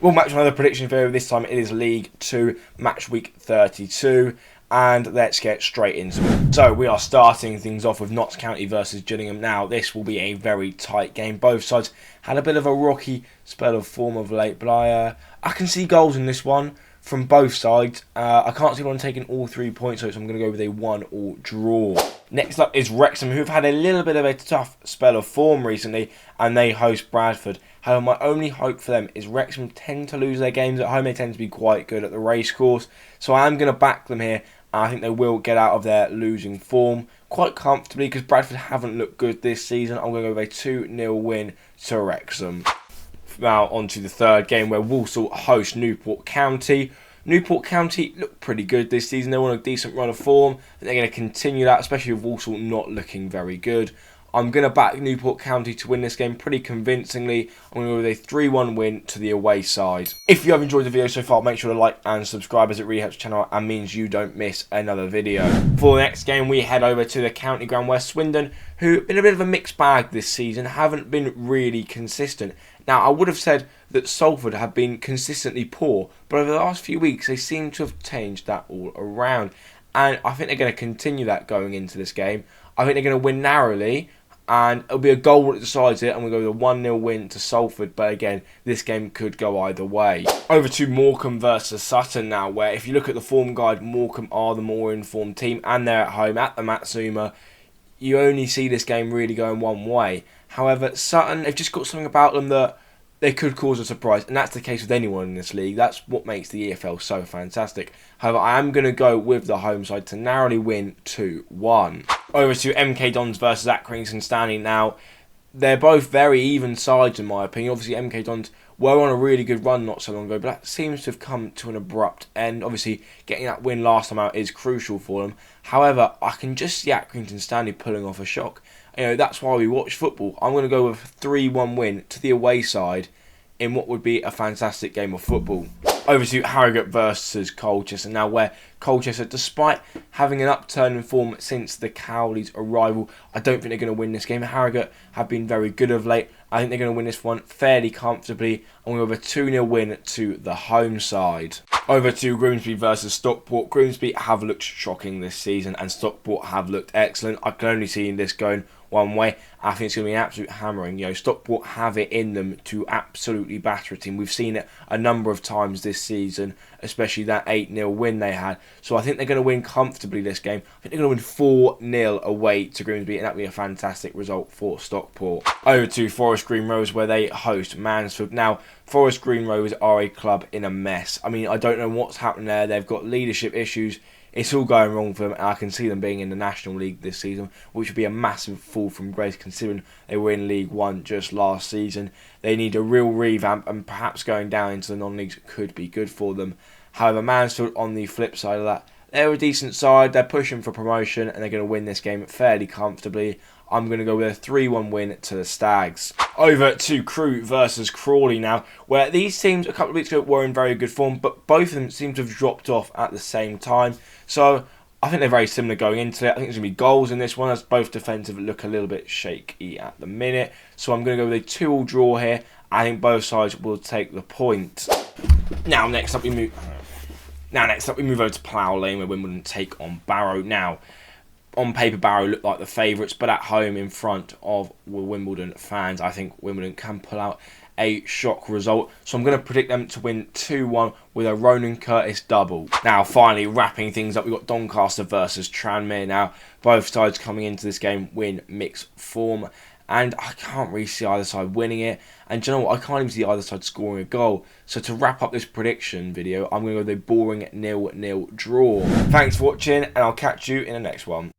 We'll match another prediction video. This time it is League 2, match week 32. And let's get straight into it. So we are starting things off with Notts County versus Gillingham. Now this will be a very tight game. Both sides had a bit of a rocky spell of form of late, but I can see goals in this one from both sides. I can't see anyone taking all 3 points, so I'm going to go with a 1-1 draw. Next up is Wrexham, who've had a little bit of a tough spell of form recently, and they host Bradford. However, my only hope for them is Wrexham tend to lose their games at home. They tend to be quite good at the racecourse, so I am going to back them here. I think they will get out of their losing form quite comfortably because Bradford haven't looked good this season. I'm going to go with a 2-0 win to Wrexham. Now on to the third game where Walsall host Newport County. Newport County look pretty good this season. They're on a decent run of form. They're going to continue that, especially with Walsall not looking very good. I'm going to back Newport County to win this game pretty convincingly. I'm going to go with a 3-1 win to the away side. If you have enjoyed the video so far, make sure to like and subscribe as it really helps the channel and means you don't miss another video. For the next game, we head over to the county ground where Swindon, who have been a bit of a mixed bag this season, haven't been really consistent. Now, I would have said that Salford have been consistently poor, but over the last few weeks, they seem to have changed that all around. And I think they're going to continue that going into this game. I think they're going to win narrowly, and it'll be a goal that decides it, and we'll go with a 1-0 win to Salford. But again, this game could go either way. Over to Morecambe versus Sutton now, where if you look at the form guide, Morecambe are the more informed team, and they're at home at the Matsuma. You only see this game really going one way. However, Sutton, they've just got something about them that they could cause a surprise, and that's the case with anyone in this league. That's what makes the EFL so fantastic. However, I am going to go with the home side to narrowly win 2-1. Over to MK Dons versus Accrington Stanley now. They're both very even sides in my opinion. Obviously, MK Dons were on a really good run not so long ago, but that seems to have come to an abrupt end. Obviously, getting that win last time out is crucial for them. However, I can just see Accrington Stanley pulling off a shock. You know, that's why we watch football. I'm going to go with a 3-1 win to the away side in what would be a fantastic game of football. Over to Harrogate versus Colchester now, where Colchester, despite having an upturn in form since the Cowleys' arrival, I don't think they're going to win this game. Harrogate have been very good of late. I think they're going to win this one fairly comfortably, and we'll have a 2-0 win to the home side. Over to Grimsby versus Stockport. Grimsby have looked shocking this season, and Stockport have looked excellent. I can only see this going one way. I think it's going to be an absolute hammering. You know, Stockport have it in them to absolutely batter a team. We've seen it a number of times this season, especially that 8-0 win they had. So I think they're going to win comfortably this game. I think they're going to win 4-0 away to Grimsby, and that would be a fantastic result for Stockport. Over to Forest Green Rovers, where they host Mansfield. Now, Forest Green Rovers are a club in a mess. I mean, I don't know what's happened there. They've got leadership issues. It's all going wrong for them, and I can see them being in the National League this season, which would be a massive fall from grace considering they were in League 1 just last season. They need a real revamp, and perhaps going down into the non-leagues could be good for them. However, Mansfield, on the flip side of that, they're a decent side. They're pushing for promotion, and they're going to win this game fairly comfortably. I'm going to go with a 3-1 win to the Stags. Over to Crewe versus Crawley now, where these teams a couple of weeks ago were in very good form, but both of them seem to have dropped off at the same time. So I think they're very similar going into it. I think there's going to be goals in this one, as both defensive look a little bit shaky at the minute. So I'm going to go with a 2-2 draw here. I think both sides will take the point. Now next up we move over to Plough Lane, where Wimbledon take on Barrow. Now, on paper, Barrow look like the favourites, but at home in front of Wimbledon fans, I think Wimbledon can pull out a shock result. So I'm going to predict them to win 2-1 with a Ronan Curtis double. Now, finally, wrapping things up, we've got Doncaster versus Tranmere. Now, both sides coming into this game win mixed form, and I can't really see either side winning it. And do you know what? I can't even see either side scoring a goal. So to wrap up this prediction video, I'm going to go with a boring 0-0 draw. Thanks for watching, and I'll catch you in the next one.